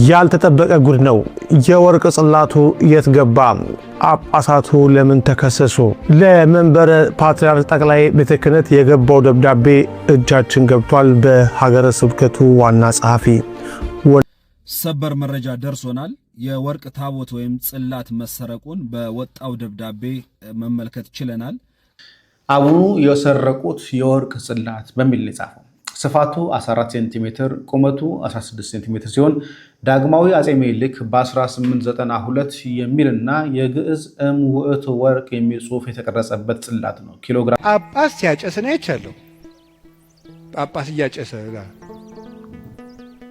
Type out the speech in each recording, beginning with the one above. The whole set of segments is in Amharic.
ያልተጠበቀ ጉድ ነው። የወርቅ ጽላቱ የት ገባ? ጳጳሳቱ ለምን ተከሰሱ? ለመንበረ ፓትርያርክ ጠቅላይ ቤተ ክህነት የገባው ደብዳቤ እጃችን ገብቷል። በሀገረ ስብከቱ ዋና ጸሐፊ ሰበር መረጃ ደርሶናል። የወርቅ ታቦት ወይም ጽላት መሰረቁን በወጣው ደብዳቤ መመልከት ችለናል። አቡኑ የሰረቁት የወርቅ ጽላት በሚል የጻፈው ስፋቱ 14 ሴንቲሜትር ቁመቱ 16 ሴንቲሜትር ሲሆን ዳግማዊ አጼ ምኒልክ በ1892 የሚልና የግዕዝ ውእቱ ወርቅ የሚል ጽሑፍ የተቀረጸበት ጽላት ነው። ኪሎግራም ጳጳስ ሲያጨስ ነው አይቻለሁ። ጳጳስ እያጨሰ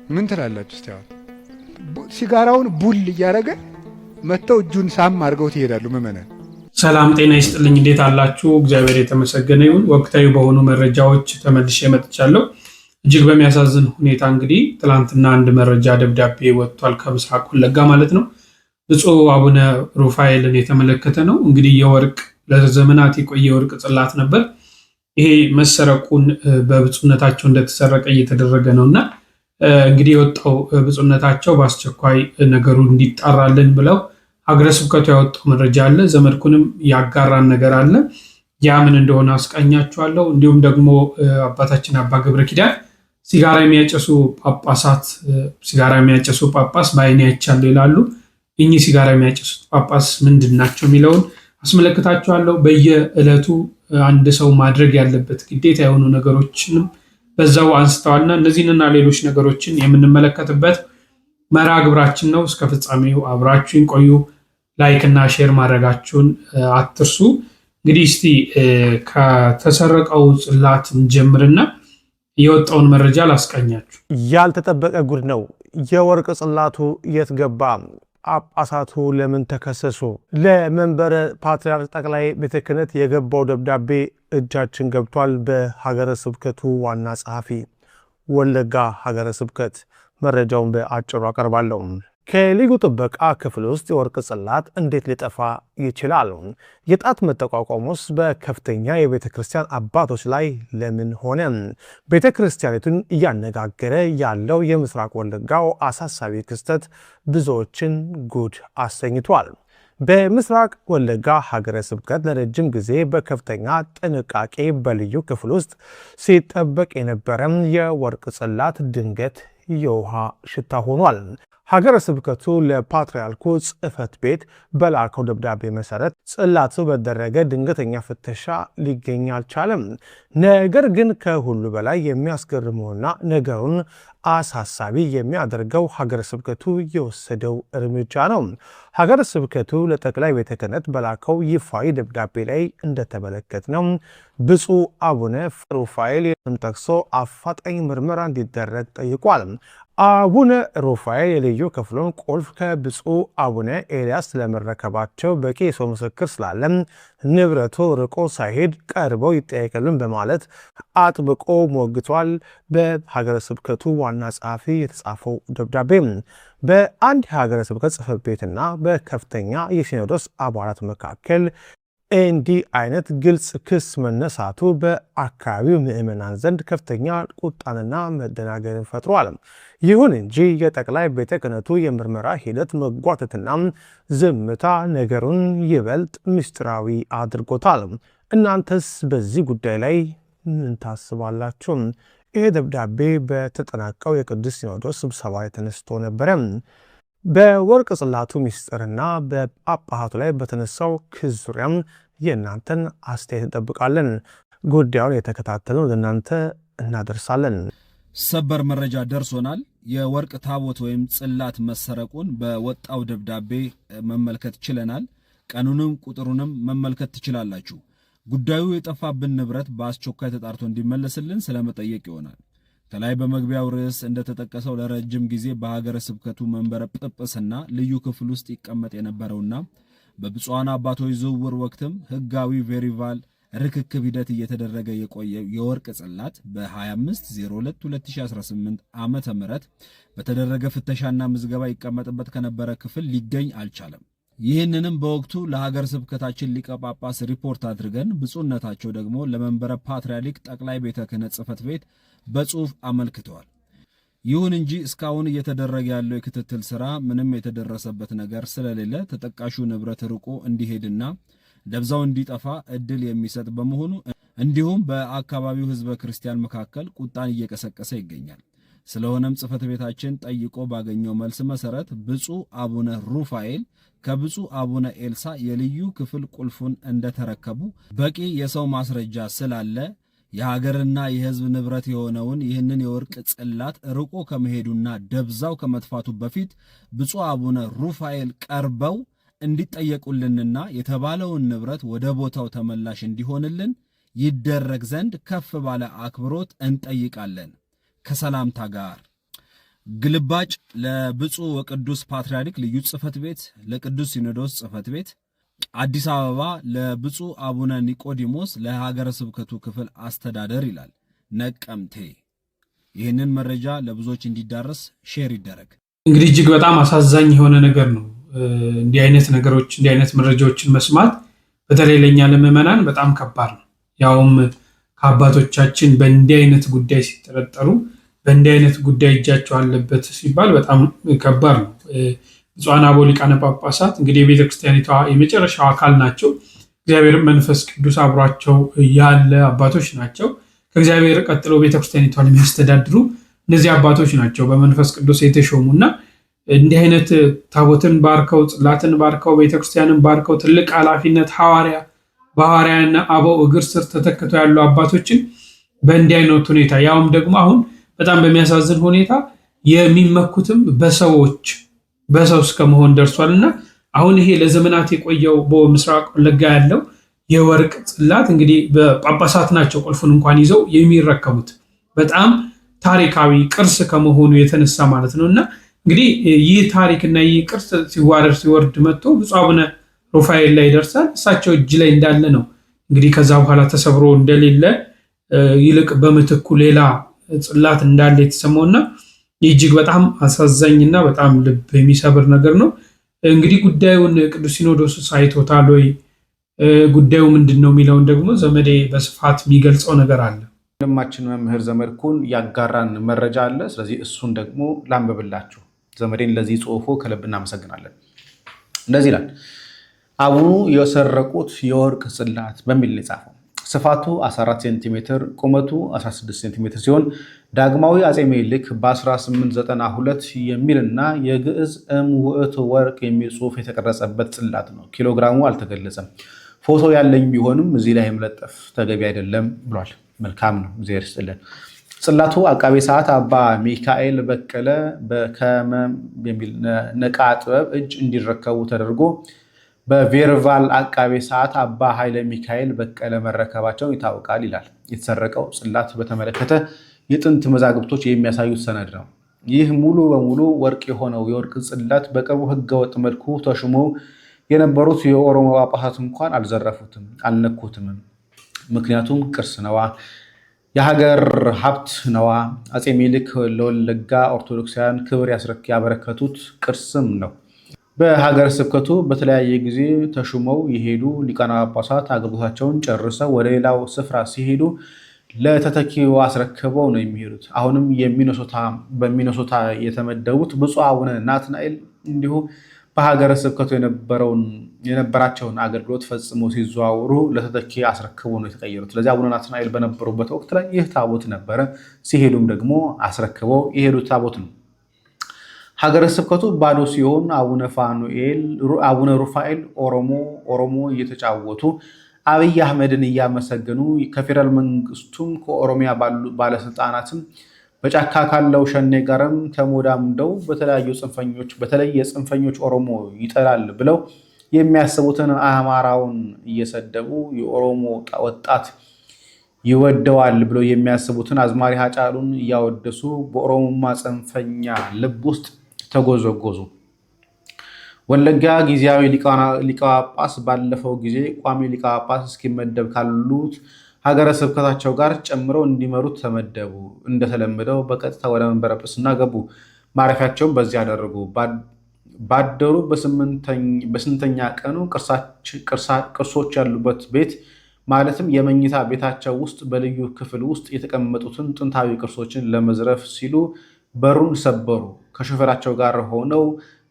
ምን ትላላችሁ? እስቲ አሁን ሲጋራውን ቡል እያደረገ መጥተው እጁን ሳም አድርገው ይሄዳሉ ምዕመናን። ሰላም ጤና ይስጥልኝ። እንዴት አላችሁ? እግዚአብሔር የተመሰገነ ይሁን። ወቅታዊ በሆኑ መረጃዎች ተመልሼ መጥቻለሁ። እጅግ በሚያሳዝን ሁኔታ እንግዲህ ትላንትና አንድ መረጃ ደብዳቤ ወጥቷል ከምስራቅ ወለጋ ማለት ነው። ብፁዕ አቡነ ሩፋኤልን የተመለከተ ነው። እንግዲህ የወርቅ ለዘመናት የቆየ የወርቅ ጽላት ነበር። ይሄ መሰረቁን በብፁዕነታቸው እንደተሰረቀ እየተደረገ ነውና እንግዲህ የወጣው ብፁዕነታቸው በአስቸኳይ ነገሩ እንዲጣራልን ብለው ሀገረ ስብከቱ ያወጣው መረጃ አለ። ዘመድኩንም ያጋራን ነገር አለ። ያ ምን እንደሆነ አስቃኛችኋለሁ። እንዲሁም ደግሞ አባታችን አባ ገብረ ኪዳን ሲጋራ የሚያጨሱ ጳጳስ በዓይኔ አይቻለሁ ይላሉ። እኚህ ሲጋራ የሚያጨሱት ጳጳስ ምንድን ናቸው የሚለውን አስመለክታችኋለሁ። በየዕለቱ አንድ ሰው ማድረግ ያለበት ግዴታ የሆኑ ነገሮችንም በዛው አንስተዋልና እነዚህንና ሌሎች ነገሮችን የምንመለከትበት መርሃ ግብራችን ነው። እስከ ፍጻሜው አብራችሁን ቆዩ። ላይክ እና ሼር ማድረጋችሁን አትርሱ። እንግዲህ እስቲ ከተሰረቀው ጽላት እንጀምርና የወጣውን መረጃ ላስቃኛችሁ። ያልተጠበቀ ጉድ ነው። የወርቅ ጽላቱ የት ገባ? ጳጳሳቱ ለምን ተከሰሱ? ለመንበረ ፓትርያርክ ጠቅላይ ቤተ ክህነት የገባው ደብዳቤ እጃችን ገብቷል። በሀገረ ስብከቱ ዋና ጸሐፊ ወለጋ ሀገረ ስብከት መረጃውን በአጭሩ አቀርባለሁ። ከልዩ ጥበቃ ክፍል ውስጥ የወርቅ ጽላት እንዴት ሊጠፋ ይችላል? የጣት መጠቋቋሙስ በከፍተኛ የቤተ ክርስቲያን አባቶች ላይ ለምን ሆነ? ቤተ ክርስቲያኒቱን እያነጋገረ ያለው የምስራቅ ወለጋው አሳሳቢ ክስተት ብዙዎችን ጉድ አሰኝቷል። በምስራቅ ወለጋ ሀገረ ስብከት ለረጅም ጊዜ በከፍተኛ ጥንቃቄ በልዩ ክፍል ውስጥ ሲጠበቅ የነበረ የወርቅ ጽላት ድንገት የውሃ ሽታ ሆኗል። ሀገረ ስብከቱ ለፓትርያርኩ ጽሕፈት ቤት በላከው ደብዳቤ መሰረት ጽላቱ በተደረገ ድንገተኛ ፍተሻ ሊገኝ አልቻለም። ነገር ግን ከሁሉ በላይ የሚያስገርመውና ነገሩን አሳሳቢ የሚያደርገው ሀገረ ስብከቱ የወሰደው እርምጃ ነው። ሀገረ ስብከቱ ለጠቅላይ ቤተ ክህነት በላከው ይፋዊ ደብዳቤ ላይ እንደተመለከትነው ብፁዕ አቡነ ሩፋኤል ጠቅሶ አፋጣኝ ምርመራ እንዲደረግ ጠይቋል። አቡነ ሩፋኤል የልዩ ክፍሉን ቁልፍ ከብፁዕ አቡነ ኤልያስ ስለመረከባቸው በቂ የሰው ምስክር ስላለ ንብረቱ ርቆ ሳይሄድ ቀርበው ይጠየቅልን በማለት አጥብቆ ሞግቷል። በሀገረ ስብከቱ ዋና ጸሐፊ የተጻፈው ደብዳቤ በአንድ የሀገረ ስብከት ጽሕፈት ቤትና በከፍተኛ የሲኖዶስ አባላት መካከል እንዲህ አይነት ግልጽ ክስ መነሳቱ በአካባቢው ምዕመናን ዘንድ ከፍተኛ ቁጣንና መደናገርን ፈጥሯል። ይሁን እንጂ የጠቅላይ ቤተ ክህነቱ የምርመራ ሂደት መጓተትና ዝምታ ነገሩን ይበልጥ ምስጢራዊ አድርጎታል። እናንተስ በዚህ ጉዳይ ላይ ምን ታስባላችሁ? ይህ ደብዳቤ በተጠናቀው የቅዱስ ሲኖዶስ ስብሰባ ተነስቶ ነበረ። በወርቅ ጽላቱ ምስጢርና በጳጳሳቱ ላይ በተነሳው ክስ ዙሪያ የእናንተን አስተያየት እንጠብቃለን። ጉዳዩን የተከታተሉ ለእናንተ እናደርሳለን። ሰበር መረጃ ደርሶናል። የወርቅ ታቦት ወይም ጽላት መሰረቁን በወጣው ደብዳቤ መመልከት ችለናል። ቀኑንም ቁጥሩንም መመልከት ትችላላችሁ። ጉዳዩ የጠፋብን ንብረት በአስቸኳይ ተጣርቶ እንዲመለስልን ስለመጠየቅ ይሆናል። ከላይ በመግቢያው ርዕስ እንደተጠቀሰው ለረጅም ጊዜ በሀገረ ስብከቱ መንበረ ጵጵስና ልዩ ክፍል ውስጥ ይቀመጥ የነበረውና በብፁዓን አባቶች ዝውውር ወቅትም ሕጋዊ ቬሪቫል ርክክብ ሂደት እየተደረገ የቆየ የወርቅ ጽላት በ25/02/2018 ዓመተ ምህረት በተደረገ ፍተሻና ምዝገባ ይቀመጥበት ከነበረ ክፍል ሊገኝ አልቻለም። ይህንንም በወቅቱ ለሀገረ ስብከታችን ሊቀ ጳጳስ ሪፖርት አድርገን ብፁዕነታቸው ደግሞ ለመንበረ ፓትርያርክ ጠቅላይ ቤተ ክህነት ጽሕፈት ቤት በጽሑፍ አመልክተዋል። ይሁን እንጂ እስካሁን እየተደረገ ያለው የክትትል ስራ ምንም የተደረሰበት ነገር ስለሌለ ተጠቃሹ ንብረት ርቆ እንዲሄድና ደብዛው እንዲጠፋ እድል የሚሰጥ በመሆኑ እንዲሁም በአካባቢው ህዝበ ክርስቲያን መካከል ቁጣን እየቀሰቀሰ ይገኛል። ስለሆነም ጽሕፈት ቤታችን ጠይቆ ባገኘው መልስ መሰረት ብፁዕ አቡነ ሩፋኤል ከብፁዕ አቡነ ኤልሳ የልዩ ክፍል ቁልፉን እንደተረከቡ በቂ የሰው ማስረጃ ስላለ የሀገርና የህዝብ ንብረት የሆነውን ይህንን የወርቅ ጽላት ርቆ ከመሄዱና ደብዛው ከመጥፋቱ በፊት ብፁዕ አቡነ ሩፋኤል ቀርበው እንዲጠየቁልንና የተባለውን ንብረት ወደ ቦታው ተመላሽ እንዲሆንልን ይደረግ ዘንድ ከፍ ባለ አክብሮት እንጠይቃለን። ከሰላምታ ጋር ግልባጭ ለብፁዕ ወቅዱስ ፓትርያርክ ልዩ ጽሕፈት ቤት፣ ለቅዱስ ሲኖዶስ ጽሕፈት ቤት አዲስ አበባ፣ ለብፁዕ አቡነ ኒቆዲሞስ ለሀገረ ስብከቱ ክፍል አስተዳደር ይላል ነቀምቴ። ይህንን መረጃ ለብዙዎች እንዲዳረስ ሼር ይደረግ። እንግዲህ እጅግ በጣም አሳዛኝ የሆነ ነገር ነው። እንዲህ አይነት ነገሮች እንዲህ አይነት መረጃዎችን መስማት በተለይ ለኛ ለምዕመናን በጣም ከባድ ነው። ያውም ከአባቶቻችን በእንዲህ አይነት ጉዳይ ሲጠረጠሩ በእንዲህ አይነት ጉዳይ እጃቸው አለበት ሲባል በጣም ከባድ ነው። ብፁዓን አበው ሊቃነ ጳጳሳት እንግዲህ የቤተክርስቲያኒቷ የመጨረሻው አካል ናቸው። እግዚአብሔር መንፈስ ቅዱስ አብሯቸው ያለ አባቶች ናቸው። ከእግዚአብሔር ቀጥለው ቤተክርስቲያኒቷን የሚያስተዳድሩ እነዚህ አባቶች ናቸው በመንፈስ ቅዱስ የተሾሙና እንዲህ አይነት ታቦትን ባርከው ጽላትን ባርከው ቤተክርስቲያንን ባርከው ትልቅ ኃላፊነት በሐዋርያና አበው እግር ስር ተተክተው ያሉ አባቶችን በእንዲህ አይነት ሁኔታ ያውም ደግሞ አሁን በጣም በሚያሳዝን ሁኔታ የሚመኩትም በሰው እስከ መሆን ደርሷልና አሁን ይሄ ለዘመናት የቆየው በምስራቅ ወለጋ ያለው የወርቅ ጽላት እንግዲህ በጳጳሳት ናቸው ቁልፉን እንኳን ይዘው የሚረከቡት በጣም ታሪካዊ ቅርስ ከመሆኑ የተነሳ ማለት ነውና እንግዲህ ይህ ታሪክና ይህ ቅርስ ሲወርድ መጥቶ ብፁዕ አቡነ ሩፋኤል ላይ ይደርሳል። እሳቸው እጅ ላይ እንዳለ ነው እንግዲህ ከዛ በኋላ ተሰብሮ እንደሌለ ይልቅ በምትኩ ሌላ ጽላት እንዳለ የተሰማውና እጅግ በጣም አሳዛኝና በጣም ልብ የሚሰብር ነገር ነው። እንግዲህ ጉዳዩን ቅዱስ ሲኖዶስ አይቶታል ወይ ጉዳዩ ምንድነው የሚለውን ደግሞ ዘመዴ በስፋት የሚገልጸው ነገር አለ። ወንድማችን መምህር ዘመድኩን ያጋራን መረጃ አለ። ስለዚህ እሱን ደግሞ ላንብብላችሁ። ዘመዴን ለዚህ ጽሑፉ ከልብ እናመሰግናለን። እንደዚህ ይላል። አቡኑ የሰረቁት የወርቅ ጽላት በሚል የጻፈው ስፋቱ 14 ሴንቲሜትር ቁመቱ 16 ሴንቲሜትር ሲሆን ዳግማዊ አጼ ምኒልክ በ1892 የሚልና የግዕዝ ውእቱ ወርቅ የሚል ጽሑፍ የተቀረጸበት ጽላት ነው። ኪሎግራሙ አልተገለጸም። ፎቶ ያለኝ ቢሆንም እዚህ ላይ መለጠፍ ተገቢ አይደለም ብሏል። መልካም ነው፣ እግዚአብሔር ይስጥልን። ጽላቱ አቃቤ ሰዓት አባ ሚካኤል በቀለ በከመ የሚል ነቃ ጥበብ እጅ እንዲረከቡ ተደርጎ በቬርቫል አቃቤ ሰዓት አባ ኃይለ ሚካኤል በቀለ መረከባቸውን ይታወቃል ይላል። የተሰረቀው ጽላት በተመለከተ የጥንት መዛግብቶች የሚያሳዩት ሰነድ ነው። ይህ ሙሉ በሙሉ ወርቅ የሆነው የወርቅ ጽላት በቅርቡ ህገወጥ መልኩ ተሹመው የነበሩት የኦሮሞ ጳጳሳት እንኳን አልዘረፉትም፣ አልነኩትም። ምክንያቱም ቅርስ ነዋ፣ የሀገር ሀብት ነዋ። አጼ ምኒልክ ለወለጋ ኦርቶዶክሳውያን ክብር ያበረከቱት ቅርስም ነው። በሀገረ ስብከቱ በተለያየ ጊዜ ተሹመው የሄዱ ሊቃነ ጳጳሳት አገልግሎታቸውን ጨርሰው ወደ ሌላው ስፍራ ሲሄዱ ለተተኪው አስረክበው ነው የሚሄዱት። አሁንም በሚነሶታ የተመደቡት ብፁዕ አቡነ ናትናኤል እንዲሁ በሀገረ ስብከቱ የነበራቸውን አገልግሎት ፈጽመው ሲዘዋውሩ ለተተኪ አስረክበው ነው የተቀየሩት። ስለዚህ አቡነ ናትናኤል በነበሩበት ወቅት ላይ ይህ ታቦት ነበረ፣ ሲሄዱም ደግሞ አስረክበው የሄዱት ታቦት ነው። ሀገረ ስብከቱ ባዶ ሲሆን አቡነ ሩፋኤል ኦሮሞ እየተጫወቱ አብይ አህመድን እያመሰገኑ ከፌዴራል መንግስቱም ከኦሮሚያ ባለስልጣናትም በጫካ ካለው ሸኔ ጋርም ተሞዳምደው በተለያዩ ጽንፈኞች በተለይ የጽንፈኞች ኦሮሞ ይጠላል ብለው የሚያስቡትን አማራውን እየሰደቡ የኦሮሞ ወጣት ይወደዋል ብለው የሚያስቡትን አዝማሪ ሃጫሉን እያወደሱ በኦሮሞማ ጽንፈኛ ልብ ውስጥ ተጎዘጎዙ። ወለጋ ጊዜያዊ ሊቀ ጳጳስ ባለፈው ጊዜ ቋሚ ሊቀ ጳጳስ እስኪመደብ ካሉት ሀገረ ስብከታቸው ጋር ጨምረው እንዲመሩት ተመደቡ። እንደተለመደው በቀጥታ ወደ መንበረ ጵጵስና ገቡ። ማረፊያቸውን በዚህ ያደረጉ። ባደሩ በስንተኛ ቀኑ ቅርሶች ያሉበት ቤት ማለትም የመኝታ ቤታቸው ውስጥ በልዩ ክፍል ውስጥ የተቀመጡትን ጥንታዊ ቅርሶችን ለመዝረፍ ሲሉ በሩን ሰበሩ። ከሾፌራቸው ጋር ሆነው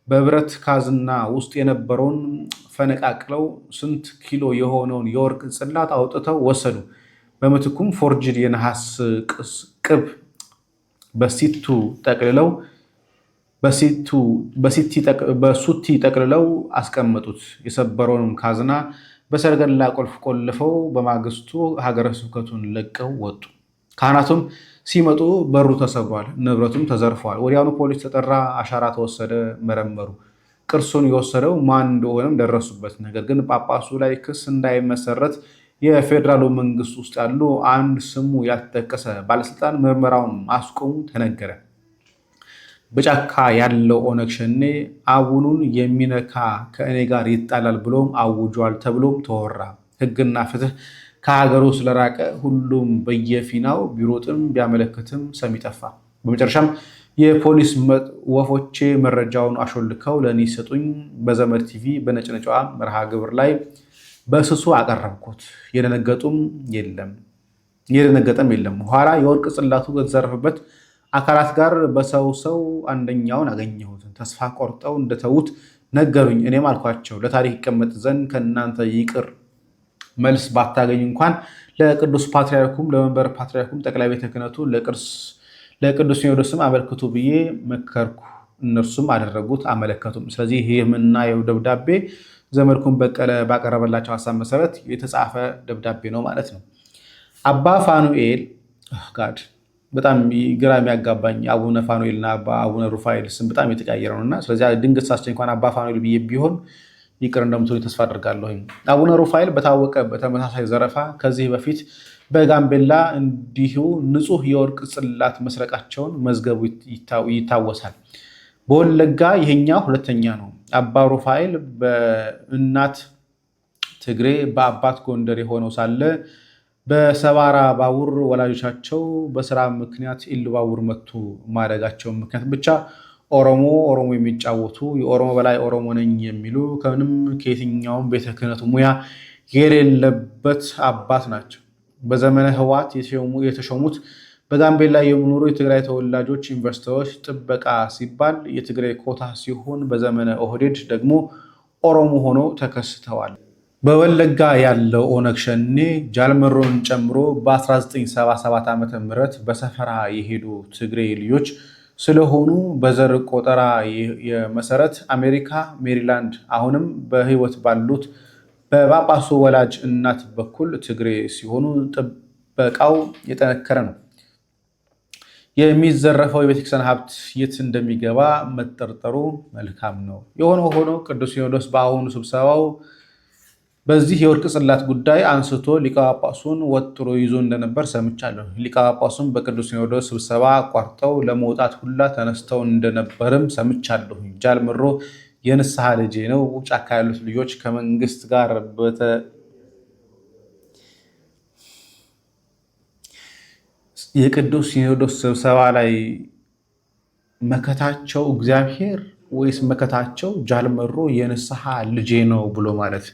በብረት ካዝና ውስጥ የነበረውን ፈነቃቅለው ስንት ኪሎ የሆነውን የወርቅ ጽላት አውጥተው ወሰዱ። በምትኩም ፎርጅድ የነሐስ ቅብ በሱቲ ጠቅልለው አስቀመጡት። የሰበረውንም ካዝና በሰረገላ ቁልፍ ቆልፈው በማግስቱ ሀገረ ስብከቱን ለቀው ወጡ። ካህናቱም ሲመጡ በሩ ተሰብሯል፣ ንብረቱም ተዘርፏል። ወዲያውኑ ፖሊስ ተጠራ፣ አሻራ ተወሰደ፣ መረመሩ። ቅርሱን የወሰደው ማን እንደሆነም ደረሱበት። ነገር ግን ጳጳሱ ላይ ክስ እንዳይመሰረት የፌዴራሉ መንግስት ውስጥ ያሉ አንድ ስሙ ያልተጠቀሰ ባለስልጣን ምርመራውን ማስቆሙ ተነገረ። በጫካ ያለው ኦነግ ሸኔ አቡኑን የሚነካ ከእኔ ጋር ይጣላል ብሎም አውጇል ተብሎም ተወራ። ህግና ፍትህ ከሀገሩ ስለራቀ ሁሉም በየፊናው ቢሮጥም ቢያመለክትም ሰሚ ጠፋ። በመጨረሻም የፖሊስ ወፎቼ መረጃውን አሾልከው ለእኔ ሰጡኝ። በዘመድ ቲቪ በነጭነጫዋ መርሃ ግብር ላይ በስሱ አቀረብኩት። የደነገጠም የለም። ኋላ የወርቅ ጽላቱ ከተዘረፈበት አካላት ጋር በሰው አንደኛውን አገኘሁትን። ተስፋ ቆርጠው እንደተዉት ነገሩኝ። እኔም አልኳቸው ለታሪክ ይቀመጥ ዘንድ ከእናንተ ይቅር መልስ ባታገኝ እንኳን ለቅዱስ ፓትርያርኩም ለመንበረ ፓትርያርኩም ጠቅላይ ቤተ ክህነቱ ለቅዱስ ሲኖዶስም አመልክቱ ብዬ መከርኩ። እነርሱም አደረጉት፣ አመለከቱም። ስለዚህ ይህ የምናየው ደብዳቤ ዘመድኩን በቀለ ባቀረበላቸው ሀሳብ መሰረት የተጻፈ ደብዳቤ ነው ማለት ነው። አባ ፋኑኤል ጋድ በጣም ግራ የሚያጋባኝ አቡነ ፋኑኤል እና አቡነ ሩፋኤል ስም በጣም የተቀያየረ ነውና ስለዚህ ድንገት ሳስቸኝ እንኳን አባ ፋኑኤል ብዬ ቢሆን ይቅር እንደምትሆኑ ተስፋ አድርጋለሁ። አቡነ ሩፋኤል በታወቀ በተመሳሳይ ዘረፋ ከዚህ በፊት በጋምቤላ እንዲሁ ንጹህ የወርቅ ጽላት መስረቃቸውን መዝገቡ ይታወሳል። በወለጋ ይሄኛው ሁለተኛ ነው። አባ ሩፋኤል በእናት ትግሬ በአባት ጎንደር የሆነው ሳለ በሰባራ ባቡር ወላጆቻቸው በስራ ምክንያት ኢሉባቡር መቱ ማደጋቸው ምክንያት ብቻ ኦሮሞ የሚጫወቱ የኦሮሞ በላይ ኦሮሞ ነኝ የሚሉ ከምንም ከየትኛውም ቤተ ክህነቱ ሙያ የሌለበት አባት ናቸው። በዘመነ ህወሓት የተሾሙት በጋምቤላ የሚኖሩ የትግራይ ተወላጆች ዩኒቨርሲቲዎች ጥበቃ ሲባል የትግራይ ኮታ ሲሆን በዘመነ ኦህዴድ ደግሞ ኦሮሞ ሆነው ተከስተዋል። በወለጋ ያለው ኦነግ ሸኔ ጃልመሮን ጨምሮ በ1977 ዓ.ም በሰፈራ የሄዱ ትግሬ ልጆች ስለሆኑ በዘር ቆጠራ የመሰረት አሜሪካ ሜሪላንድ አሁንም በህይወት ባሉት በጳጳሱ ወላጅ እናት በኩል ትግሬ ሲሆኑ ጥበቃው የጠነከረ ነው። የሚዘረፈው የቤተክርስቲያን ሀብት የት እንደሚገባ መጠርጠሩ መልካም ነው። የሆነው ሆኖ ቅዱስ ሲኖዶስ በአሁኑ ስብሰባው በዚህ የወርቅ ጽላት ጉዳይ አንስቶ ሊቀ ጳጳሱን ወጥሮ ይዞ እንደነበር ሰምቻለሁ። ሊቀ ጳጳሱን በቅዱስ ሲኖዶስ ስብሰባ አቋርጠው ለመውጣት ሁላ ተነስተው እንደነበርም ሰምቻለሁ። ጃልመሮ የንስሐ ልጄ ነው። ጫካ ያሉት ልጆች ከመንግስት ጋር የቅዱስ ሲኖዶስ ስብሰባ ላይ መከታቸው እግዚአብሔር ወይስ መከታቸው ጃልመሮ የንስሐ ልጄ ነው ብሎ ማለት?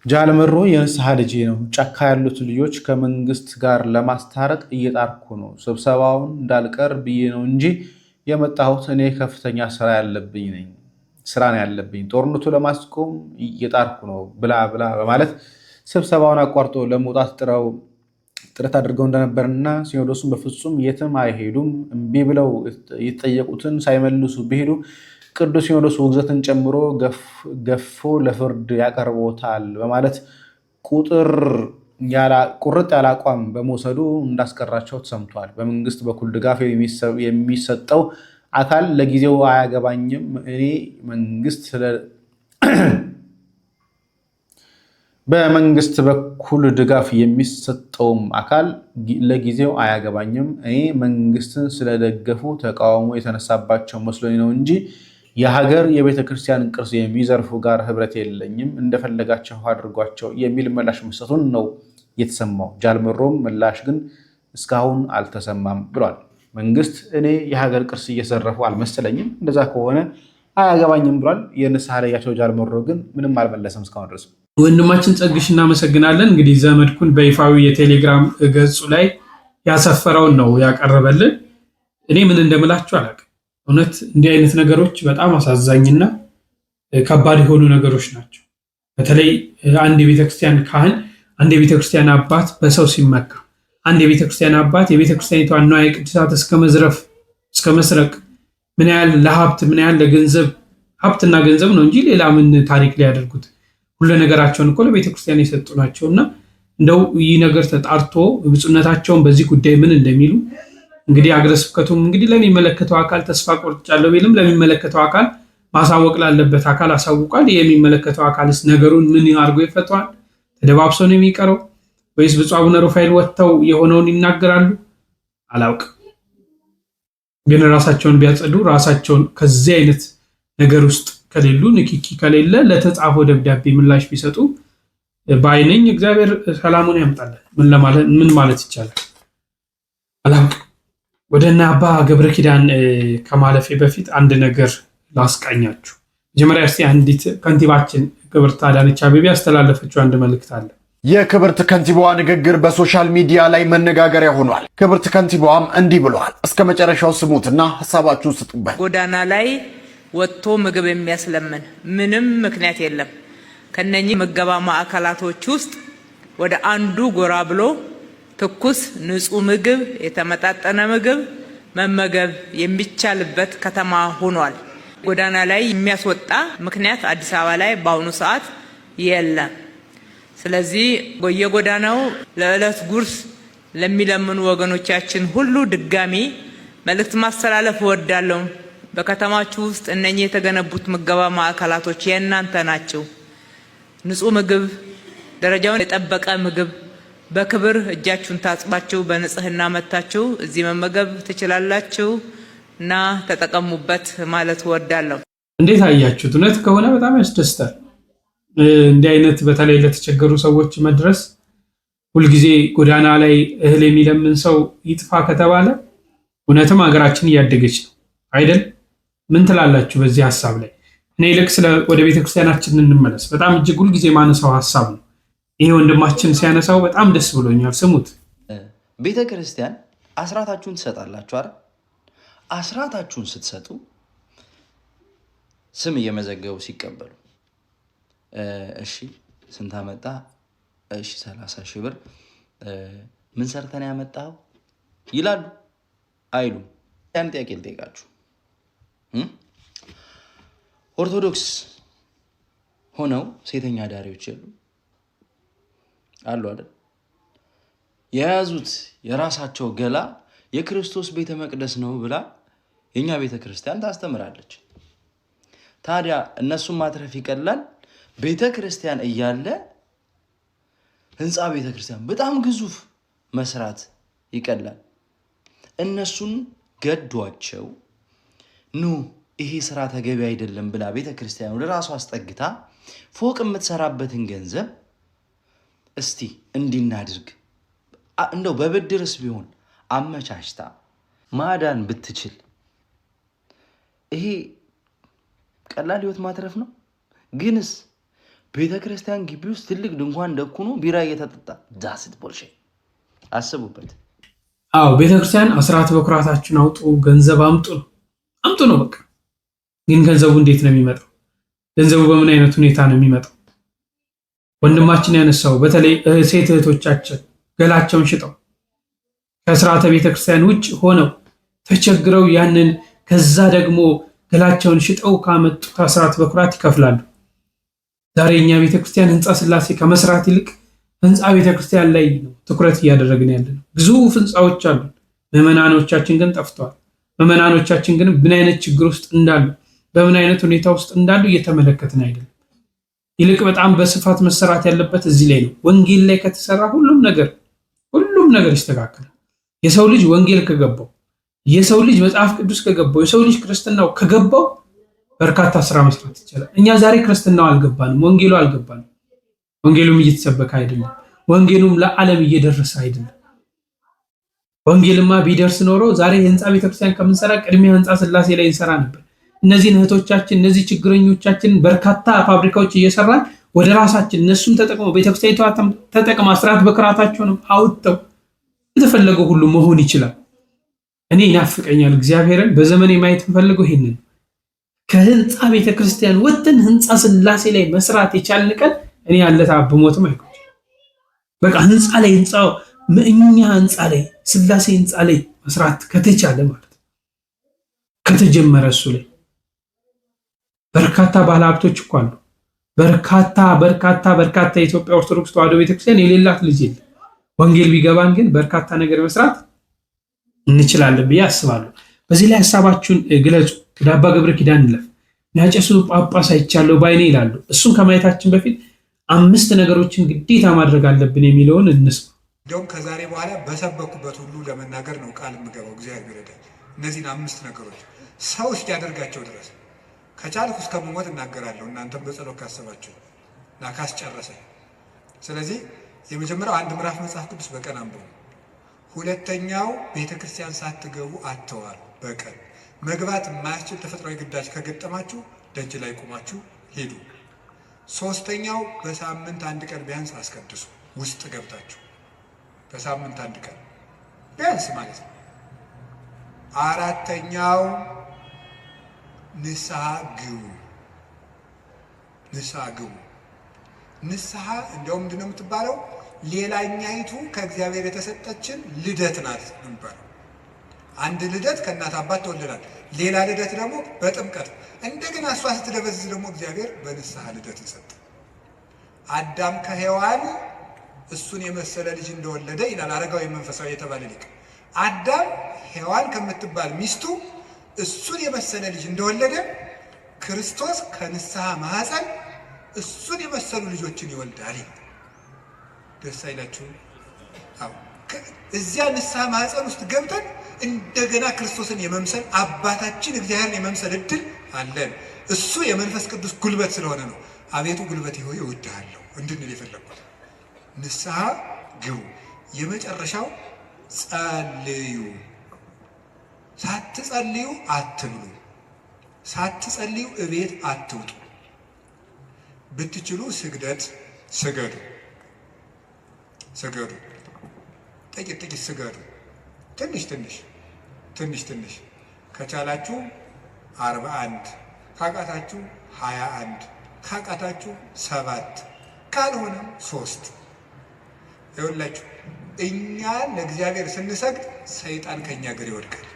ጃልመሮ የንስሐ ልጄ ነው። ጫካ ያሉት ልጆች ከመንግስት ጋር ለማስታረቅ እየጣርኩ ነው። ስብሰባውን እንዳልቀር ብዬ ነው እንጂ የመጣሁት እኔ ከፍተኛ ስራ ነው ያለብኝ። ጦርነቱ ለማስቆም እየጣርኩ ነው ብላ በማለት ስብሰባውን አቋርጦ ለመውጣት ጥረት አድርገው እንደነበርና ሲኖዶሱን በፍጹም የትም አይሄዱም እምቢ ብለው የተጠየቁትን ሳይመልሱ ቢሄዱ ቅዱስ ሲኖዶስ ውግዘትን ጨምሮ ገፎ ለፍርድ ያቀርቦታል በማለት ቁርጥ ያለ አቋም በመውሰዱ እንዳስቀራቸው ተሰምቷል። በመንግስት በኩል ድጋፍ የሚሰጠው አካል ለጊዜው አያገባኝም፣ በመንግስት በኩል ድጋፍ የሚሰጠውም አካል ለጊዜው አያገባኝም፣ እኔ መንግስትን ስለደገፉ ተቃውሞ የተነሳባቸው መስሎኝ ነው እንጂ የሀገር የቤተ ክርስቲያን ቅርስ የሚዘርፉ ጋር ህብረት የለኝም፣ እንደፈለጋቸው አድርጓቸው የሚል ምላሽ መስጠቱን ነው የተሰማው። ጃልመሮም ምላሽ ግን እስካሁን አልተሰማም ብሏል። መንግስት እኔ የሀገር ቅርስ እየዘረፉ አልመሰለኝም፣ እንደዛ ከሆነ አያገባኝም ብሏል። የንስሐ ላይ ያቸው ጃል መሮ ግን ምንም አልመለሰም እስካሁን ድረስ። ወንድማችን ጸግሽ እናመሰግናለን። እንግዲህ ዘመድኩን በይፋዊ የቴሌግራም ገጹ ላይ ያሰፈረውን ነው ያቀረበልን። እኔ ምን እንደምላችሁ አላውቅም። እውነት እንዲህ አይነት ነገሮች በጣም አሳዛኝና ከባድ የሆኑ ነገሮች ናቸው። በተለይ አንድ የቤተክርስቲያን ካህን፣ አንድ የቤተክርስቲያን አባት በሰው ሲመካ፣ አንድ የቤተክርስቲያን አባት የቤተክርስቲያኒቷን ንዋየ ቅድሳት እስከ መዝረፍ እስከ መስረቅ፣ ምን ያህል ለሀብት ምን ያህል ለገንዘብ ሀብትና ገንዘብ ነው እንጂ ሌላ ምን ታሪክ ሊያደርጉት ሁሉ ነገራቸውን እኮ ለቤተክርስቲያን የሰጡ ናቸውና እንደው ይህ ነገር ተጣርቶ ብፁዕነታቸውን በዚህ ጉዳይ ምን እንደሚሉ እንግዲህ አገረ ስብከቱም እንግዲህ ለሚመለከተው አካል ተስፋ ቆርጫለሁ ቢልም ለሚመለከተው አካል ማሳወቅ ላለበት አካል አሳውቋል። የሚመለከተው አካልስ ነገሩን ምን አድርጎ ይፈቷል? ተደባብሶ ነው የሚቀረው ወይስ ብፁዕ አቡነ ሩፋኤል ወጥተው የሆነውን ይናገራሉ? አላውቅም። ግን ራሳቸውን ቢያጸዱ ራሳቸውን ከዚህ አይነት ነገር ውስጥ ከሌሉ ንኪኪ ከሌለ ለተጻፈው ደብዳቤ ምላሽ ቢሰጡ በአይነኝ እግዚአብሔር ሰላሙን ያምጣለን። ምን ማለት ይቻላል? አላውቅም። ወደ እነ አባ ገብረ ኪዳን ከማለፌ በፊት አንድ ነገር ላስቃኛችሁ። መጀመሪያ እስቲ አንዲት ከንቲባችን ክብርት አዳነች አቤቤ ያስተላለፈችው አንድ መልእክት አለ። የክብርት ከንቲባዋ ንግግር በሶሻል ሚዲያ ላይ መነጋገሪያ ሆኗል። ክብርት ከንቲባዋም እንዲህ ብለዋል። እስከ መጨረሻው ስሙትና ሐሳባችሁን ስጡበት። ጎዳና ላይ ወጥቶ ምግብ የሚያስለምን ምንም ምክንያት የለም። ከነኚህ ምገባ ማዕከላቶች ውስጥ ወደ አንዱ ጎራ ብሎ ትኩስ ንጹህ ምግብ፣ የተመጣጠነ ምግብ መመገብ የሚቻልበት ከተማ ሆኗል። ጎዳና ላይ የሚያስወጣ ምክንያት አዲስ አበባ ላይ በአሁኑ ሰዓት የለም። ስለዚህ በየጎዳናው ለዕለት ጉርስ ለሚለምኑ ወገኖቻችን ሁሉ ድጋሚ መልእክት ማስተላለፍ እወዳለሁ። በከተማችሁ ውስጥ እነኚህ የተገነቡት ምገባ ማዕከላቶች የእናንተ ናቸው። ንጹህ ምግብ፣ ደረጃውን የጠበቀ ምግብ በክብር እጃችሁን ታጥባችሁ በንጽህና መታችሁ እዚህ መመገብ ትችላላችሁ እና ተጠቀሙበት ማለት እወዳለሁ። እንዴት አያችሁት? እውነት ከሆነ በጣም ያስደስታል። እንዲህ አይነት በተለይ ለተቸገሩ ሰዎች መድረስ፣ ሁልጊዜ ጎዳና ላይ እህል የሚለምን ሰው ይጥፋ ከተባለ እውነትም ሀገራችን እያደገች ነው አይደል? ምን ትላላችሁ በዚህ ሀሳብ ላይ? እኔ ይልቅ ወደ ቤተክርስቲያናችን እንመለስ። በጣም እጅግ ሁልጊዜ ማነሳው ሀሳብ ነው ይሄ። ወንድማችን ሲያነሳው በጣም ደስ ብሎኛል። ስሙት። ቤተክርስቲያን አስራታችሁን ትሰጣላችሁ አይደል? አስራታችሁን ስትሰጡ ስም እየመዘገቡ ሲቀበሉ እሺ ስንት አመጣ? እሺ 30 ሺህ ብር። ምን ሰርተን ያመጣው ይላሉ አይሉም? ያን ጥያቄ ልጠይቃችሁ። ኦርቶዶክስ ሆነው ሴተኛ ዳሪዎች አሉ አይደል? የያዙት የራሳቸው ገላ የክርስቶስ ቤተ መቅደስ ነው ብላ የኛ ቤተ ክርስቲያን ታስተምራለች። ታዲያ እነሱን ማትረፍ ይቀላል? ቤተ ክርስቲያን እያለ ህንፃ ቤተ ክርስቲያን በጣም ግዙፍ መስራት ይቀላል? እነሱን ገዷቸው ኑ ይሄ ስራ ተገቢ አይደለም ብላ ቤተ ክርስቲያን ወደ ራሷ አስጠግታ ፎቅ የምትሰራበትን ገንዘብ እስቲ እንዲናድርግ እንደው በብድርስ ቢሆን አመቻችታ ማዳን ብትችል ይሄ ቀላል ህይወት ማትረፍ ነው? ግንስ ቤተ ክርስቲያን ግቢ ውስጥ ትልቅ ድንኳን ደኩኖ ቢራ እየተጠጣ ዳስት ቦልሼ አስቡበት። አዎ ቤተክርስቲያን አስራት በኩራታችሁን አውጡ፣ ገንዘብ አምጡ ነው በቃ። ግን ገንዘቡ እንዴት ነው የሚመጣው? ገንዘቡ በምን አይነት ሁኔታ ነው የሚመጣው? ወንድማችን ያነሳው በተለይ ሴት እህቶቻችን ገላቸውን ሽጠው ከስርዓተ ቤተክርስቲያን ውጭ ሆነው ተቸግረው ያንን ከዛ ደግሞ ገላቸውን ሽጠው ካመጡት አስራት በኩራት ይከፍላሉ። ዛሬ እኛ ቤተክርስቲያን ህንፃ ስላሴ ከመስራት ይልቅ ህንፃ ቤተክርስቲያን ላይ ነው ትኩረት እያደረግን ያለነው። ግዙፍ ህንፃዎች አሉ፣ ምዕመናኖቻችን ግን ጠፍተዋል። ምዕመናኖቻችን ግን ምን አይነት ችግር ውስጥ እንዳሉ በምን አይነት ሁኔታ ውስጥ እንዳሉ እየተመለከትን አይደለም። ይልቅ በጣም በስፋት መሰራት ያለበት እዚህ ላይ ነው። ወንጌል ላይ ከተሰራ ሁሉም ነገር ይስተካከላል። የሰው ልጅ ወንጌል ከገባው፣ የሰው ልጅ መጽሐፍ ቅዱስ ከገባው፣ የሰው ልጅ ክርስትናው ከገባው በርካታ ስራ መስራት ይቻላል። እኛ ዛሬ ክርስትናው አልገባንም፣ ወንጌሉ አልገባንም። ወንጌሉም እየተሰበከ አይደለም። ወንጌሉም ለዓለም እየደረሰ አይደለም። ወንጌልማ ቢደርስ ኖሮ ዛሬ የህንፃ ቤተክርስቲያን ከምንሰራ ቅድሚያ ህንፃ ስላሴ ላይ እንሰራ ነበር። እነዚህን እህቶቻችን እነዚህ ችግረኞቻችን በርካታ ፋብሪካዎች እየሰራን ወደ ራሳችን እነሱም ተጠቅመው ቤተክርስቲያኒቷ ተጠቅማ ስርዓት በክራታቸውንም አውጥተው የተፈለገው ሁሉ መሆን ይችላል። እኔ ይናፍቀኛል እግዚአብሔርን በዘመኔ ማየት የምፈልገው ይሄንን ከህንፃ ቤተክርስቲያን ወጥተን ህንፃ ስላሴ ላይ መስራት የቻልን ቀን እኔ ያለታ ብሞትም አይቆጭ። በቃ ህንፃ ላይ ህንፃው እኛ ህንፃ ላይ ስላሴ ህንፃ ላይ መስራት ከተቻለ ማለት ከተጀመረ እሱ ላይ በርካታ ባለሀብቶች እኮ አሉ። በርካታ የኢትዮጵያ ኦርቶዶክስ ተዋሕዶ ቤተክርስቲያን የሌላት ልጅ የለም። ወንጌል ቢገባን ግን በርካታ ነገር መስራት እንችላለን ብዬ አስባለሁ። በዚህ ላይ ሀሳባችሁን ግለጹ። ከአባ ገብረ ኪዳን እንለፍ። የሚያጨሱ ጳጳስ አይቻለሁ ባይኔ ይላሉ። እሱን ከማየታችን በፊት 5 ነገሮችን ግዴታ ማድረግ አለብን የሚለውን እንስማ። እንደውም ከዛሬ በኋላ በሰበኩበት ሁሉ ለመናገር ነው ቃል የምገባው። እግዚአብሔር ይረዳል። እነዚህን 5 ነገሮች ሰው እስኪያደርጋቸው ድረስ ከቻልኩ እስከምሞት እናገራለሁ። እናንተም በጸሎት ካሰባችሁ እና ካስጨረሰኝ። ስለዚህ የመጀመሪያው 1 ምዕራፍ መጽሐፍ ቅዱስ በቀን አንብቡ። ሁለተኛው ቤተክርስቲያን ሳትገቡ አትዋሉ። በቀን መግባት የማያስችል ተፈጥሯዊ ግዳጅ ከገጠማችሁ ደጅ ላይ ቆማችሁ ሄዱ። ሶስተኛው በሳምንት 1 ቀን ቢያንስ አስቀድሱ። ውስጥ ገብታችሁ በሳምንት 1 ቀን ቢያንስ ማለት ነው። አራተኛው ንስሐ ግቡ። ንስሐ እንደውም ምንድን ነው የምትባለው? ሌላኛይቱ ከእግዚአብሔር የተሰጠችን ልደት ናት እንባል። አንድ ልደት ከእናት አባት ተወልደናል። ሌላ ልደት ደግሞ በጥምቀት እንደገና እሷ ስትደበዝዝ ደግሞ እግዚአብሔር በንስሐ ልደት ሰጠ። አዳም ከሔዋን እሱን የመሰለ ልጅ እንደወለደ ይላል አረጋዊ መንፈሳዊ የተባለ ሊቅ። አዳም ሔዋን ከምትባል ሚስቱ እሱን የመሰለ ልጅ እንደወለደ ክርስቶስ ከንስሐ ማህፀን እሱን የመሰሉ ልጆችን ይወልዳል። ደስ አይላችሁ? አዎ። እዚያ ንስሐ ማህፀን ውስጥ ገብተን እንደገና ክርስቶስን የመምሰል አባታችን እግዚአብሔርን የመምሰል እድል አለን። እሱ የመንፈስ ቅዱስ ጉልበት ስለሆነ ነው። አቤቱ ጉልበት ሆይ እወድሃለሁ እንድንል የፈለግኩት። ንስሐ ግቡ። የመጨረሻው ጸልዩ። ሳትጸልዩ አትብሉ። ሳትጸልዩ እቤት አትውጡ። ብትችሉ ስግደት ስገዱ። ጥቂት ስገዱ። ትንሽ ከቻላችሁ 41 ካቃታችሁ 21 ካቃታችሁ 7 ካልሆነ 3። ይኸውላችሁ እኛ ለእግዚአብሔር ስንሰግድ ሰይጣን ከኛ ጋር ይወድቃል።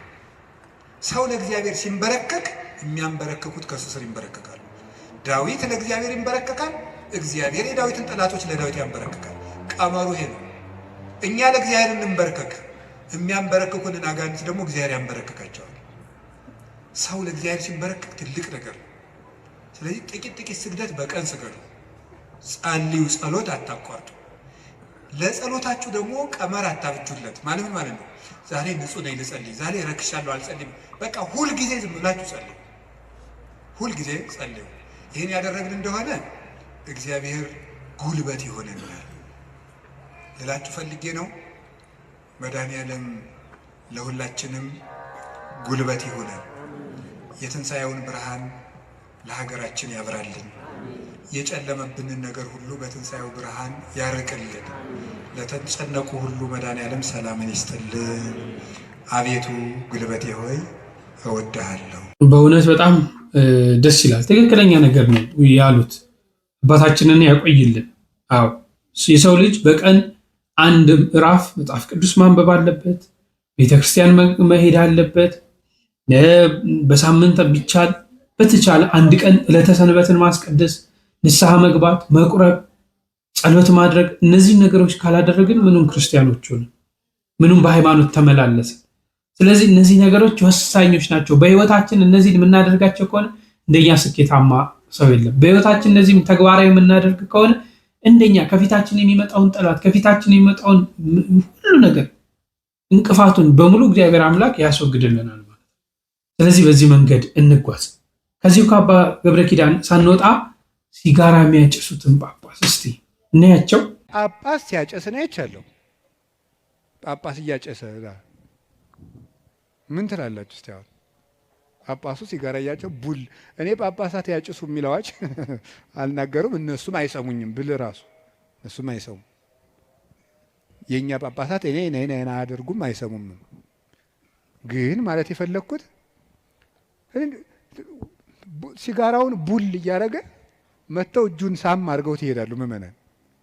ሰው ለእግዚአብሔር ሲንበረከክ የሚያንበረከኩት ከሱ ስር ይንበረከካሉ። ዳዊት ለእግዚአብሔር ይንበረከካል። እግዚአብሔር የዳዊትን ጠላቶች ለዳዊት ያንበረከካል። ቀመሩ ይሄ ነው። እኛ ለእግዚአብሔር እንንበረከክ፣ የሚያንበረከኩንን አጋንንት ደግሞ እግዚአብሔር ያንበረከካቸዋል። ሰው ለእግዚአብሔር ሲንበረከክ ትልቅ ነገር ነው። ስለዚህ ጥቂት ስግደት በቀን ስገዱ። ጸልዩ። ጸሎት አታቋርጡ። ለጸሎታችሁ ደግሞ ቀመር አታብጁለት። ማለት ነው? ዛሬ ንጹህ ነኝ ልጸልይ፣ ዛሬ ረክሻለሁ አልጸልይም። በቃ ሁልጊዜ ዝም ብላችሁ ጸልዩ። ሁልጊዜ ጸልዩ። ይህን ያደረግን እንደሆነ እግዚአብሔር ጉልበት ይሆነናል ልላችሁ ፈልጌ ነው። መድኃኔዓለም ለሁላችንም ጉልበት ይሆነን። የትንሣኤውን ብርሃን ለሀገራችን ያብራልን። የጨለመብንን ነገር ሁሉ በትንሣኤው ብርሃን ያርቅልን። ለተጨነቁ ሁሉ መድኃኔዓለም ሰላምን ይስጥልን። አቤቱ ጉልበቴ ሆይ እወድሃለሁ። በእውነት በጣም ደስ ይላል። ትክክለኛ ነገር ነው ያሉት። አባታችንን ያቆይልን። አዎ የሰው ልጅ በቀን 1 ምዕራፍ መጽሐፍ ቅዱስ ማንበብ አለበት። ቤተክርስቲያን መሄድ አለበት። በሳምንት ቢቻል በተቻለ 1 ቀን ዕለተ ሰንበትን ማስቀደስ፣ ንስሐ መግባት፣ መቁረብ፣ ጸሎት ማድረግ። እነዚህ ነገሮች ካላደረግን ምኑም ክርስቲያኖች ሆነ ምኑም በሃይማኖት ተመላለስ። ስለዚህ እነዚህ ነገሮች ወሳኞች ናቸው። በህይወታችን እነዚህን የምናደርጋቸው ከሆነ እንደኛ ስኬታማ ሰው የለም። በህይወታችን እነዚህም ተግባራዊ የምናደርግ ከሆነ እንደኛ ከፊታችን የሚመጣውን ጠላት ከፊታችን የሚመጣውን ሁሉ ነገር እንቅፋቱን በሙሉ እግዚአብሔር አምላክ ያስወግድልናል ማለት። ስለዚህ በዚህ መንገድ እንጓዝ። ከዚሁ ከአባ ገብረ ኪዳን ሳንወጣ ሲጋራ የሚያጨሱትን ጳጳስ እስቲ እናያቸው። ጳጳስ ሲያጨስ ነው አይቻለሁ። ጳጳስ እያጨሰ ምን ትላላችሁ? እስቲ አሁን ጳጳሱ ሲጋራ እያጨሱ ቡል እኔ ጳጳሳት ያጭሱ የሚል አዋጅ አልናገሩም፣ እነሱም አይሰሙኝም ብል ራሱ እነሱም አይሰሙም። የኛ ጳጳሳት እኔ አያደርጉም አይሰሙም። ግን ማለት የፈለኩት ሲጋራውን ቡል እያደረገ መተው እጁን ሳም አድርገውት ይሄዳሉ ምእመናን።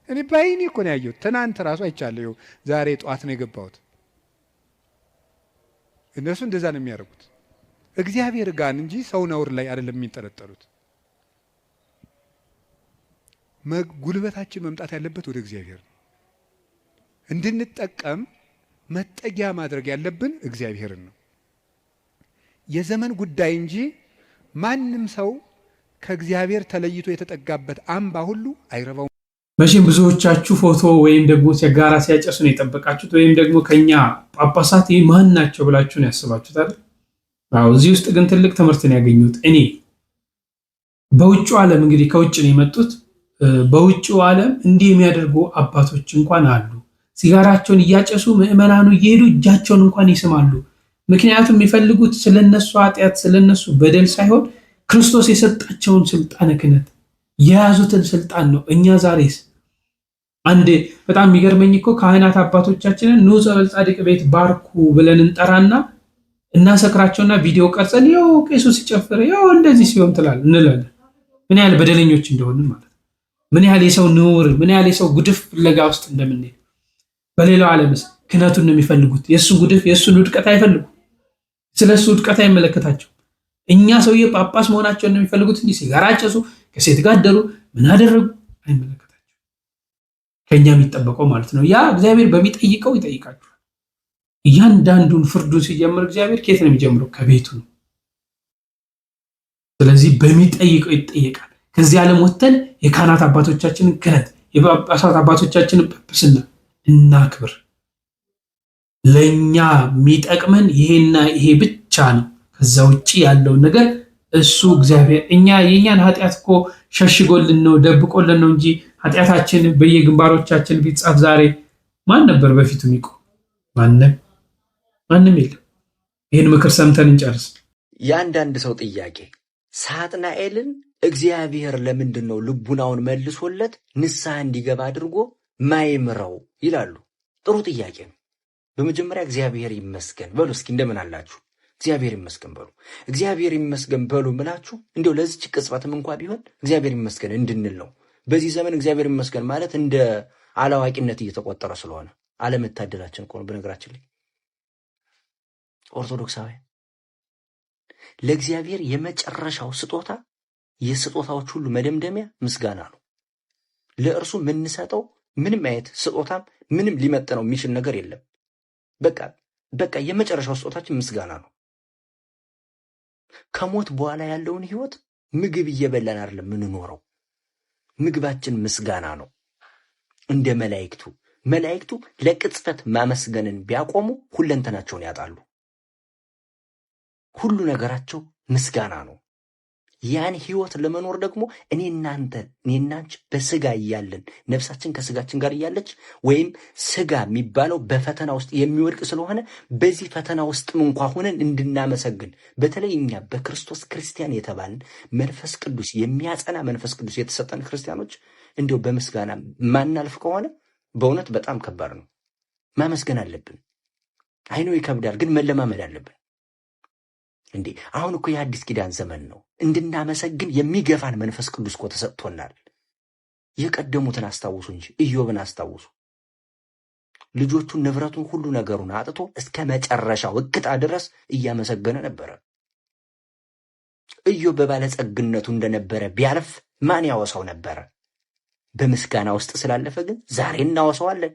እኔ ባይኔ እኮ ነው ያየሁት። ትናንት ራሱ አይቻለሁ። ዛሬ ጠዋት ነው የገባሁት። እነሱ እንደዛ ነው የሚያደርጉት። እግዚአብሔር ጋር እንጂ ሰው ነውር ላይ አይደለም የሚንጠለጠሉት። ጉልበታችን መምጣት ያለበት ወደ እግዚአብሔር ነው። እንድንጠቀም መጠጊያ ማድረግ ያለብን እግዚአብሔርን ነው። የዘመን ጉዳይ እንጂ ማንም ሰው ከእግዚአብሔር ተለይቶ የተጠጋበት አምባ ሁሉ አይረባውም። መቼም ብዙዎቻችሁ ፎቶ ወይም ደግሞ ሲጋራ ሲያጨሱ ነው የጠበቃችሁት፣ ወይም ደግሞ ከኛ ጳጳሳት ይህ ማን ናቸው ብላችሁ ነው ያስባችሁት አይደል? አዎ። እዚህ ውስጥ ግን ትልቅ ትምህርት ነው ያገኙት። እኔ በውጭው ዓለም እንግዲህ ከውጭ ነው የመጡት። በውጭው ዓለም እንዲህ የሚያደርጉ አባቶች እንኳን አሉ። ሲጋራቸውን እያጨሱ ምዕመናኑ እየሄዱ እጃቸውን እንኳን ይስማሉ። ምክንያቱም የሚፈልጉት ስለነሱ ኃጢአት ስለነሱ በደል ሳይሆን ክርስቶስ የሰጣቸውን ስልጣነ ክህነት የያዙትን ስልጣን ነው። እኛ ዛሬስ አንድ በጣም የሚገርመኝ እኮ ካህናት አባቶቻችንን ኑ ጸበል ጻድቅ ቤት ባርኩ ብለን እንጠራና እናሰክራቸውና ቪዲዮ ቀርጸን ያው ቄሱ ሲጨፍር ያው እንደዚህ ሲሆን ትላል እንላለን። ምን ያህል በደለኞች እንደሆንን ማለት ነው። ምን ያህል የሰው ንውር፣ ምን ያህል የሰው ጉድፍ ፍለጋ ውስጥ እንደምንሄድ። በሌላው ዓለምስ ክህነቱን ነው የሚፈልጉት። የእሱ ጉድፍ የእሱን ውድቀት አይፈልጉም። ስለሱ ውድቀት አይመለከታቸው። እኛ ሰውዬ ጳጳስ መሆናቸውን ነው የሚፈልጉት እንጂ ሲጋራ አጨሱ፣ ከሴት ጋር አደሩ፣ ምን አደረጉ አይመለከታቸው። ከኛ የሚጠበቀው ማለት ነው ያ እግዚአብሔር በሚጠይቀው ይጠይቃቸዋል። እያንዳንዱን ፍርዱን ሲጀምር እግዚአብሔር ከየት ነው የሚጀምረው? ከቤቱ ነው። ስለዚህ በሚጠይቀው ይጠየቃል። ከዚህ ዓለም ወጥተን የካህናት አባቶቻችንን ክህነት የጳጳሳት አባቶቻችንን ጵጵስና እናክብር። ለኛ የሚጠቅመን ይሄና ይሄ ብቻ ነው። ከዛ ውጪ ያለውን ነገር እሱ እግዚአብሔር የኛን ኃጢአት እኮ ሸሽጎልን ነው ደብቆልን ነው እንጂ ኃጢአታችን በየግንባሮቻችን ቢጻፍ ዛሬ ማን ነበር በፊቱ የሚቆም? ማንም የለም። ይህን ምክር ሰምተን እንጨርስ። የአንዳንድ ሰው ጥያቄ ሳጥናኤልን እግዚአብሔር ለምንድን ነው ልቡናውን መልሶለት ንስሐ እንዲገባ አድርጎ ማይምረው ይላሉ። ጥሩ ጥያቄ ነው። በመጀመሪያ እግዚአብሔር ይመስገን በሉ። እስኪ እንደምን አላችሁ? እግዚአብሔር ይመስገን በሉ። እግዚአብሔር ይመስገን በሉ ምላችሁ እንዲሁ ለዚች ቅጽበትም እንኳ ቢሆን እግዚአብሔር ይመስገን እንድንል ነው። በዚህ ዘመን እግዚአብሔር ይመስገን ማለት እንደ አላዋቂነት እየተቆጠረ ስለሆነ አለመታደላችን እኮ ነው። በነገራችን ላይ ኦርቶዶክሳውያን ለእግዚአብሔር የመጨረሻው ስጦታ የስጦታዎች ሁሉ መደምደሚያ ምስጋና ነው። ለእርሱ የምንሰጠው ምንም አይነት ስጦታም ምንም ሊመጥነው የሚችል ነገር የለም። በቃ የመጨረሻው ስጦታችን ምስጋና ነው። ከሞት በኋላ ያለውን ህይወት ምግብ እየበላን አይደለም የምንኖረው። ምግባችን ምስጋና ነው። እንደ መላእክቱ ለቅጽበት ማመስገንን ቢያቆሙ ሁለንተናቸውን ያጣሉ። ሁሉ ነገራቸው ምስጋና ነው። ያን ህይወት ለመኖር ደግሞ እኔና አንቺ በስጋ እያለን ነፍሳችን ከስጋችን ጋር እያለች ወይም ስጋ የሚባለው በፈተና ውስጥ የሚወድቅ ስለሆነ በዚህ ፈተና ውስጥም እንኳ ሆነን እንድናመሰግን በተለይ እኛ በክርስቶስ ክርስቲያን የተባልን መንፈስ ቅዱስ የሚያጸና መንፈስ ቅዱስ የተሰጠን ክርስቲያኖች እንዲሁ በምስጋና ማናልፍ ከሆነ በእውነት በጣም ከባድ ነው። ማመስገን አለብን። አይኖ ይከብዳል፣ ግን መለማመድ አለብን። እንዴ አሁን እኮ የአዲስ ኪዳን ዘመን ነው። እንድናመሰግን የሚገፋን መንፈስ ቅዱስ እኮ ተሰጥቶናል። የቀደሙትን አስታውሱ እንጂ ኢዮብን አስታውሱ። ልጆቹን፣ ንብረቱን፣ ሁሉ ነገሩን አጥቶ እስከ መጨረሻው እቅጣ ድረስ እያመሰገነ ነበረ። ኢዮብ በባለጸግነቱ እንደነበረ ቢያልፍ ማን ያወሳው ነበረ? በምስጋና ውስጥ ስላለፈ ግን ዛሬ እናወሳዋለን።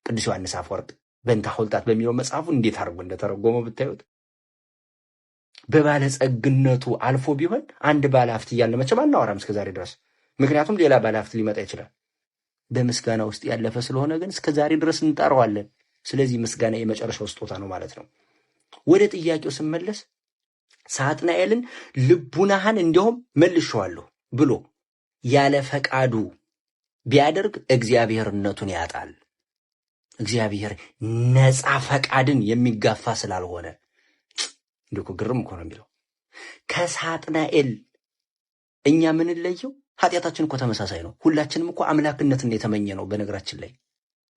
ቅዱስ ዮሐንስ አፈወርቅ በእንተ ሐውልጣት በሚለው መጽሐፉ እንዴት አድርጎ እንደተረጎመው ብታዩት በባለጸግነቱ አልፎ ቢሆን አንድ ባለሀብት እያለ መቼም አናወራም እስከዛሬ ድረስ። ምክንያቱም ሌላ ባለሀብት ሊመጣ ይችላል። በምስጋና ውስጥ ያለፈ ስለሆነ ግን እስከዛሬ ድረስ እንጠራዋለን። ስለዚህ ምስጋና የመጨረሻው ስጦታ ነው ማለት ነው። ወደ ጥያቄው ስመለስ ሳጥናኤልን ልቡናህን እንዲያውም መልሼዋለሁ ብሎ ያለ ፈቃዱ ቢያደርግ እግዚአብሔርነቱን ያጣል። እግዚአብሔር ነፃ ፈቃድን የሚጋፋ ስላልሆነ እንዲሁ ግርም እኮ ነው የሚለው። ከሳጥናኤል እኛ ምንለየው? ኃጢአታችን እኮ ተመሳሳይ ነው። ሁላችንም እኮ አምላክነትን የተመኘ ነው። በነገራችን ላይ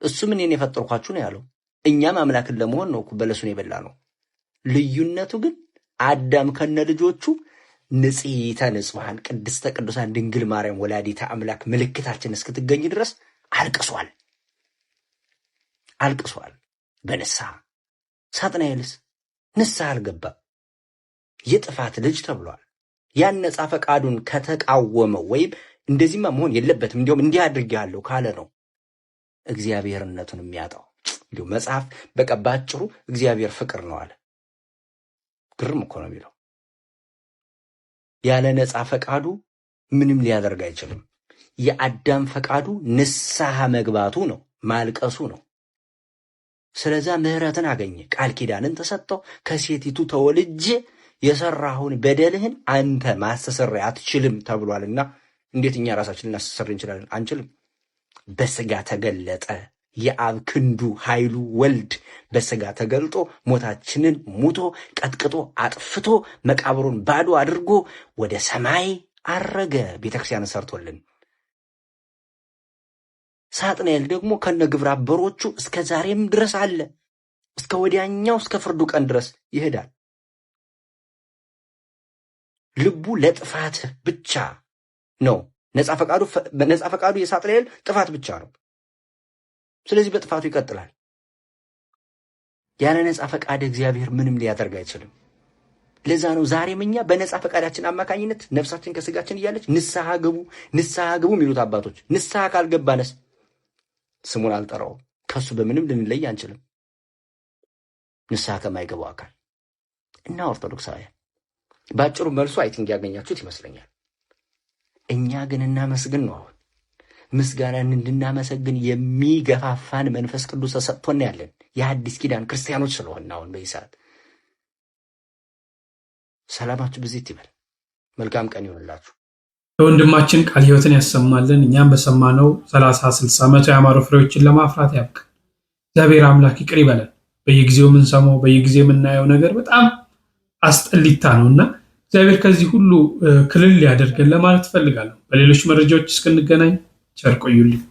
እሱ እኔን የፈጠርኳችሁ ነው ያለው። እኛም አምላክን ለመሆን ነው በለሱን የበላ ነው። ልዩነቱ ግን አዳም ከነ ልጆቹ ንጽሕተ ንጹሐን ቅድስተ ቅዱሳን ድንግል ማርያም ወላዲተ አምላክ ምልክታችን እስክትገኝ ድረስ አልቅሷል በንስሐ። ሳጥናኤልስ ንስሐ አልገባም፣ የጥፋት ልጅ ተብሏል። ያን ነጻ ፈቃዱን ከተቃወመው ወይም እንደዚህማ መሆን የለበትም እንዲያውም እንዲህ አድርጌያለሁ ካለ ነው እግዚአብሔርነቱን የሚያጣው። እንዲሁ መጽሐፍ በቃ ባጭሩ እግዚአብሔር ፍቅር ነው አለ። ግርም እኮ ነው የሚለው። ያለ ነጻ ፈቃዱ ምንም ሊያደርግ አይችልም። የአዳም ፈቃዱ ንስሐ መግባቱ ነው፣ ማልቀሱ ነው። ስለዛ ምህረትን አገኘ፣ ቃል ኪዳንን ተሰጠው። ከሴቲቱ ተወልጄ የሰራሁን በደልህን አንተ ማስተሰረይ አትችልም ተብሏልና እንዴት እኛ ራሳችን ልናስተሰርይ እንችላለን? አንችልም። በስጋ ተገለጠ። የአብ ክንዱ ኃይሉ ወልድ በስጋ ተገልጦ ሞታችንን ሙቶ ቀጥቅጦ አጥፍቶ መቃብሩን ባዶ አድርጎ ወደ ሰማይ አረገ፣ ቤተክርስቲያን ሰርቶልን። ሳጥናኤል ደግሞ ከነ ግብረ አበሮቹ እስከ ዛሬም ድረስ አለ። እስከ ወዲያኛው እስከ ፍርዱ ቀን ድረስ ይሄዳል። ልቡ ለጥፋት ብቻ ነው። ነጻ ፈቃዱ የሳጥናኤል ጥፋት ብቻ ነው። ስለዚህ በጥፋቱ ይቀጥላል። ያለ ነጻ ፈቃድ እግዚአብሔር ምንም ሊያደርግ አይችልም። ለዛ ነው ዛሬም እኛ በነጻ ፈቃዳችን አማካኝነት ነፍሳችን ከስጋችን እያለች ንስሐ ግቡ የሚሉት አባቶች። ንስሐ ካልገባነስ ስሙን አልጠራውም፣ ከሱ በምንም ልንለይ አንችልም። ንስሐ ከማይገባው አካል እና ኦርቶዶክሳውያን ባጭሩ መልሱ አይቲንክ ያገኛችሁት ይመስለኛል። እኛ ግን እናመስግን ነው። አሁን ምስጋናን እንድናመሰግን የሚገፋፋን መንፈስ ቅዱስ ተሰጥቶን ያለን የሐዲስ ኪዳን ክርስቲያኖች ስለሆነ አሁን በዚህ ሰዓት ሰላማችሁ ብዚት ይበል። መልካም ቀን ይሁንላችሁ። ለወንድማችን ቃል ሕይወትን ያሰማልን። እኛም በሰማነው 30፣ 60፣ 100 ያማሩ ፍሬዎችን ለማፍራት ያብቃን። እግዚአብሔር አምላክ ይቅር ይበለን። በየጊዜው የምንሰማው በየጊዜው የምናየው ነገር በጣም አስጠሊታ ነውና እግዚአብሔር ከዚህ ሁሉ ክልል ሊያደርገን ለማለት እፈልጋለሁ። በሌሎች መረጃዎች እስክንገናኝ ቸር ቆዩልኝ።